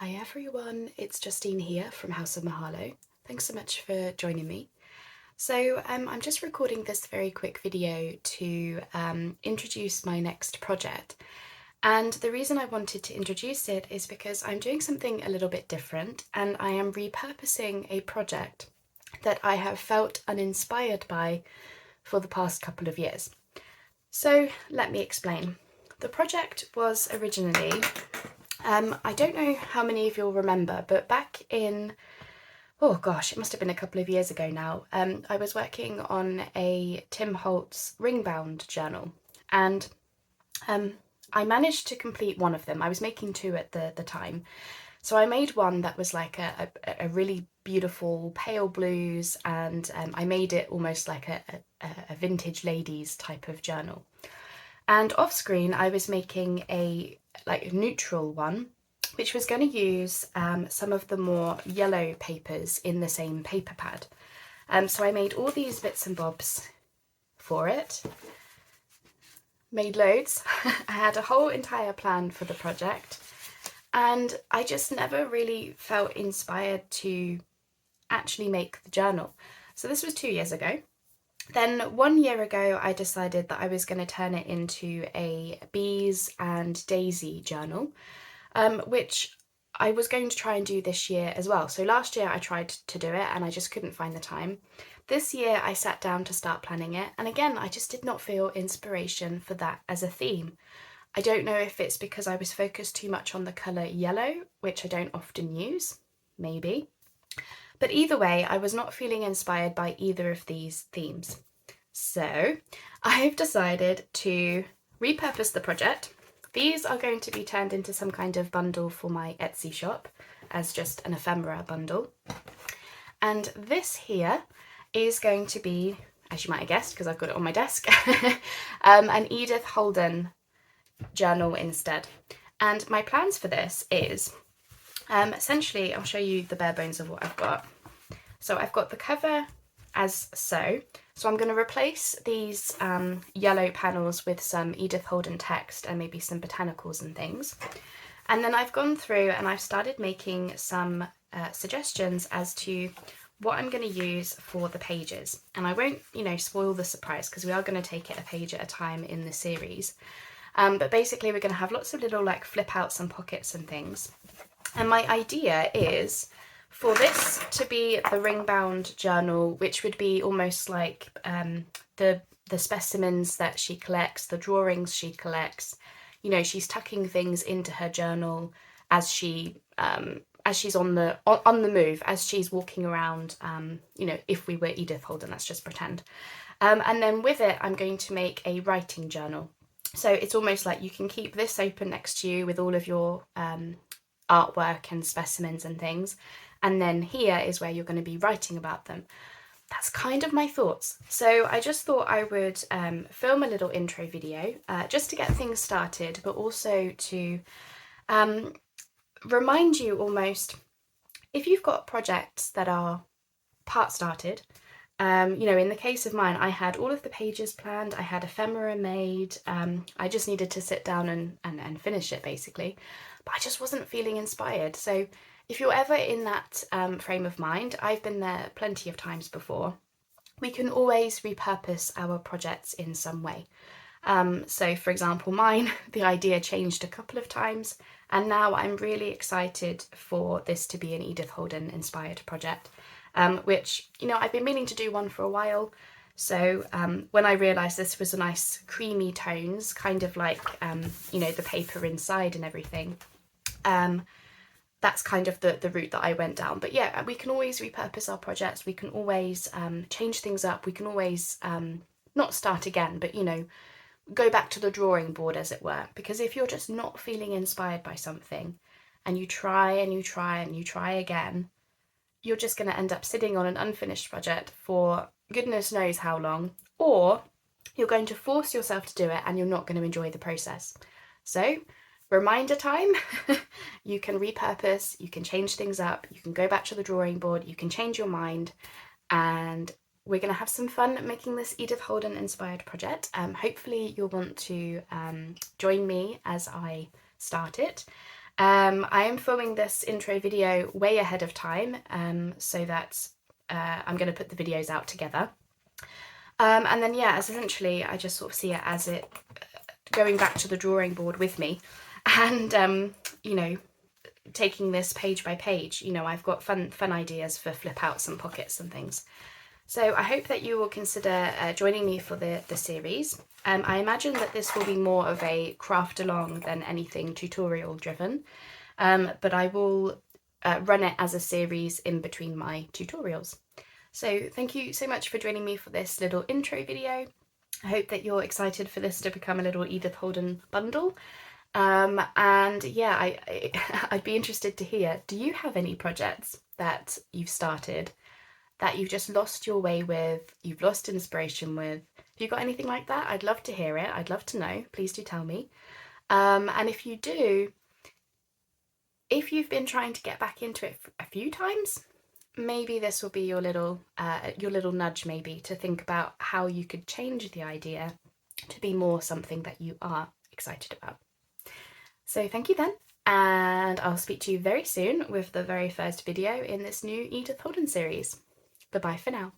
Hi everyone, it's Justine here from House of Mahalo. Thanks so much for joining me. So I'm just recording this very quick video to introduce my next project. And the reason I wanted to introduce it is because I'm doing something a little bit different and I am repurposing a project that I have felt uninspired by for the past couple of years. So let me explain. The project was originally I don't know how many of you'll remember, but back in, oh gosh, it must have been a couple of years ago now, I was working on a Tim Holtz Ringbound journal, and I managed to complete one of them. I was making two at the time. So I made one that was like a really beautiful pale blues, and I made it almost like a vintage ladies type of journal. And off screen, I was making a like neutral one, which was going to use some of the more yellow papers in the same paper pad. So I made all these bits and bobs for it, made loads. I had a whole entire plan for the project, and I just never really felt inspired to actually make the journal. So this was 2 years ago. Then 1 year ago, I decided that I was going to turn it into a bees and daisy journal, which I was going to try and do this year as well. So last year I tried to do it and I just couldn't find the time. This year I sat down to start planning it, and again I just did not feel inspiration for that as a theme. I don't know if it's because I was focused too much on the colour yellow, which I don't often use, maybe. But either way, I was not feeling inspired by either of these themes. So I've decided to repurpose the project. These are going to be turned into some kind of bundle for my Etsy shop as just an ephemera bundle. And this here is going to be, as you might have guessed because I've got it on my desk, an Edith Holden journal instead. And my plans for this is, essentially, I'll show you the bare bones of what I've got. So I've got the cover as so. So I'm going to replace these yellow panels with some Edith Holden text and maybe some botanicals and things. And then I've gone through and I've started making some suggestions as to what I'm going to use for the pages. And I won't, spoil the surprise because we are going to take it a page at a time in the series. But basically we're going to have lots of little like flip outs and pockets and things. And my idea is for this to be the Ringbound journal, which would be almost like the specimens that she collects, the drawings she collects. She's tucking things into her journal as she's on the move, as she's walking around. If we were Edith Holden, let's just pretend. And then with it, I'm going to make a writing journal. So it's almost like you can keep this open next to you with all of your artwork and specimens and things. And then here is where you're going to be writing about them. That's kind of my thoughts. So I just thought I would film a little intro video just to get things started, but also to remind you almost, if you've got projects that are part started, in the case of mine, I had all of the pages planned, I had ephemera made, I just needed to sit down and finish it basically, but I just wasn't feeling inspired. So if you're ever in that frame of mind, I've been there plenty of times before, we can always repurpose our projects in some way. So for example, mine, the idea changed a couple of times, and now I'm really excited for this to be an Edith Holden inspired project, which, I've been meaning to do one for a while. So when I realised this was a nice creamy tones, kind of like, the paper inside and everything, that's kind of the route that I went down. But yeah, we can always repurpose our projects. We can always change things up. We can always not start again, but, go back to the drawing board, as it were. Because if you're just not feeling inspired by something and you try and you try and you try again, you're just going to end up sitting on an unfinished project for goodness knows how long, or you're going to force yourself to do it and you're not going to enjoy the process. So reminder time, you can repurpose, you can change things up, you can go back to the drawing board, you can change your mind, and we're going to have some fun making this Edith Holden inspired project. Hopefully you'll want to join me as I start it. I am filming this intro video way ahead of time, so that I'm going to put the videos out together. And then yeah, essentially I just sort of see it as it going back to the drawing board with me, and you know, taking this page by page. You know, I've got fun ideas for flip outs and pockets and things. So I hope that you will consider joining me for the series. I imagine that this will be more of a craft along than anything tutorial driven, but I will run it as a series in between my tutorials. So thank you so much for joining me for this little intro video. I hope that you're excited for this to become a little Edith Holden bundle. And yeah, I'd be interested to hear, do you have any projects that you've started that you've just lost your way with, you've lost inspiration with? Have you got anything like that? I'd love to hear it. I'd love to know. Please do tell me. And if you do, if you've been trying to get back into it a few times, maybe this will be your little nudge maybe to think about how you could change the idea to be more something that you are excited about. So thank you then, and I'll speak to you very soon with the very first video in this new Edith Holden series. Bye bye for now.